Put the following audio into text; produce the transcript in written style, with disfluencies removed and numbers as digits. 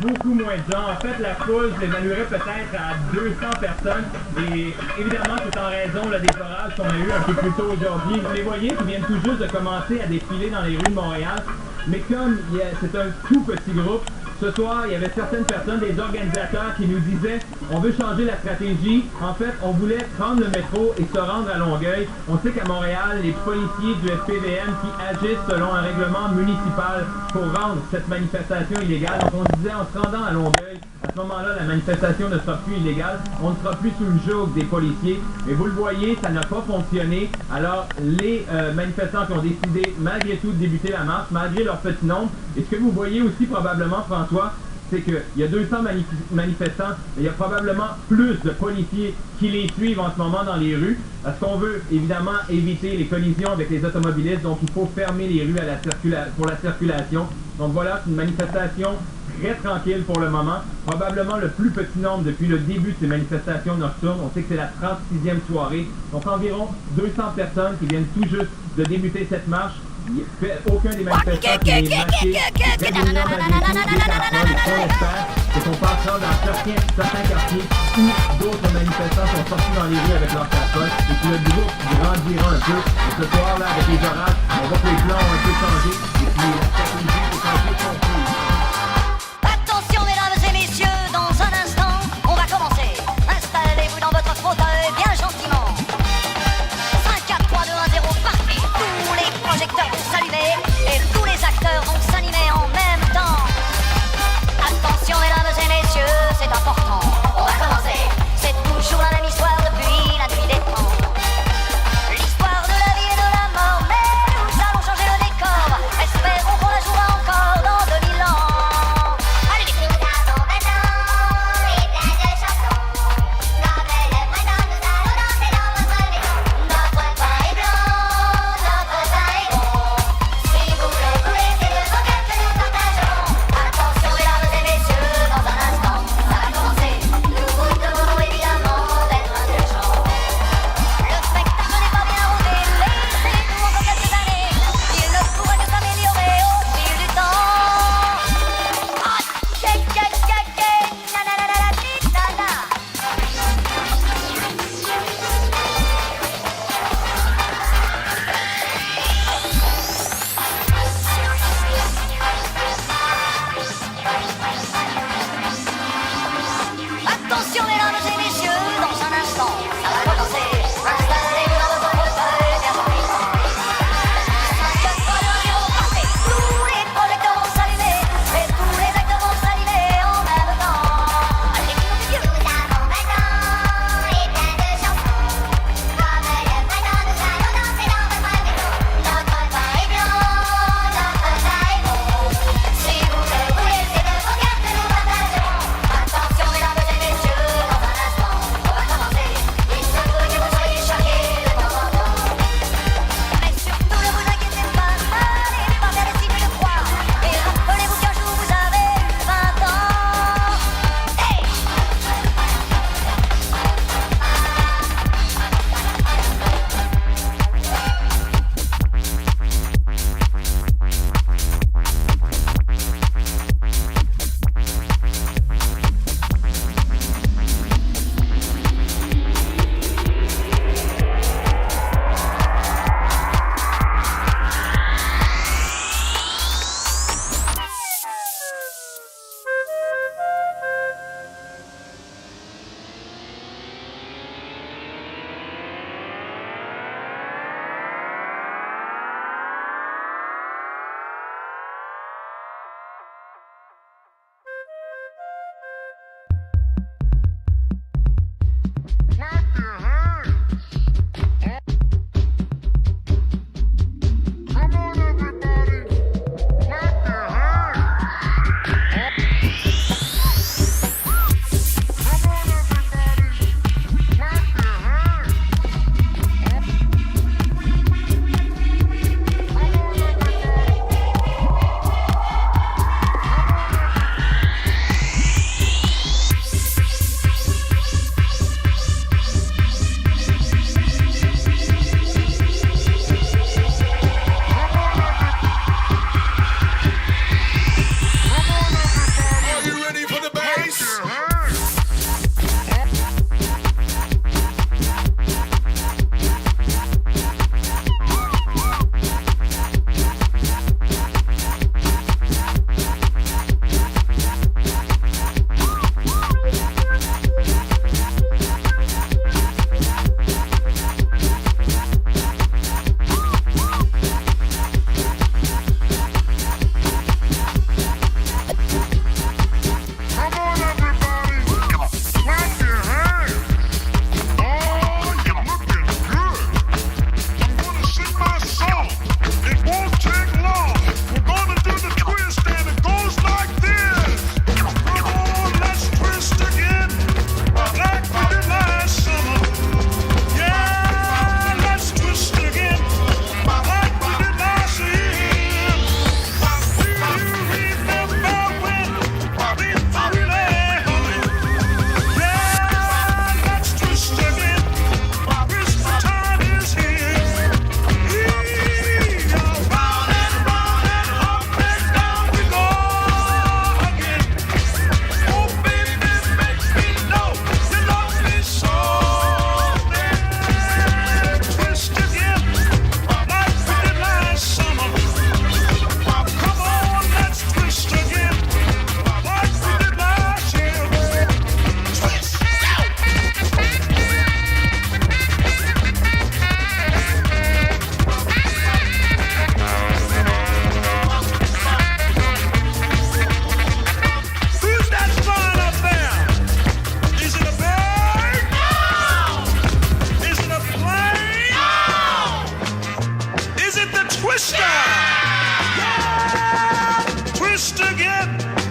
beaucoup moins de gens. En fait, la foule, je l'évaluerais peut-être à 200 personnes. Et évidemment, c'est en raison là, des orages qu'on a eu un peu plus tôt aujourd'hui. Vous les voyez qui viennent tout juste de commencer à défiler dans les rues de Montréal. Mais comme c'est un tout petit groupe, ce soir, il y avait certaines personnes, des organisateurs qui nous disaient on veut changer la stratégie. En fait, on voulait prendre le métro et se rendre à Longueuil. On sait qu'à Montréal, les policiers du SPVM qui agissent selon un règlement municipal pour rendre cette manifestation illégale. Donc on se disait en se rendant à Longueuil, à ce moment-là, la manifestation ne sera plus illégale. On ne sera plus sous le joug des policiers. Mais vous le voyez, ça n'a pas fonctionné. Alors, les manifestants qui ont décidé malgré tout de débuter la marche, malgré leur petit nombre, et ce que vous voyez aussi probablement, François, c'est qu'il y a 200 manifestants, mais il y a probablement plus de policiers qui les suivent en ce moment dans les rues, parce qu'on veut évidemment éviter les collisions avec les automobilistes, donc il faut fermer les rues pour la circulation. Donc voilà, c'est une manifestation très tranquille pour le moment, probablement le plus petit nombre depuis le début de ces manifestations nocturnes. On sait que c'est la 36e soirée, donc environ 200 personnes qui viennent tout juste de débuter cette marche. Aucun des manifestants qui est marché, très dominant malgré tout, des personnes, et qu'on espère que qu'on passera dans certains quartiers où d'autres manifestants sont sortis dans les rues avec leurs casseroles et que le groupe grandira un peu. Et ce soir là, avec les orages, on voit que les plans ont un peu changé et puis la stratégie est un peu confuse. Attention mesdames et messieurs, dans un instant, on va commencer. Installez-vous dans votre fauteuil bien gentiment. 5, 4, 3, 2, 1, 0, parti. Tous les projecteurs vont s'allumer et tous les acteurs vont s'animer en même temps. Attention mesdames et messieurs, c'est important. On va commencer. C'est toujours la même histoire depuis la nuit des temps. L'histoire de la vie et de la mort, mais nous allons changer le décor. Espérons qu'on la jouera encore. again.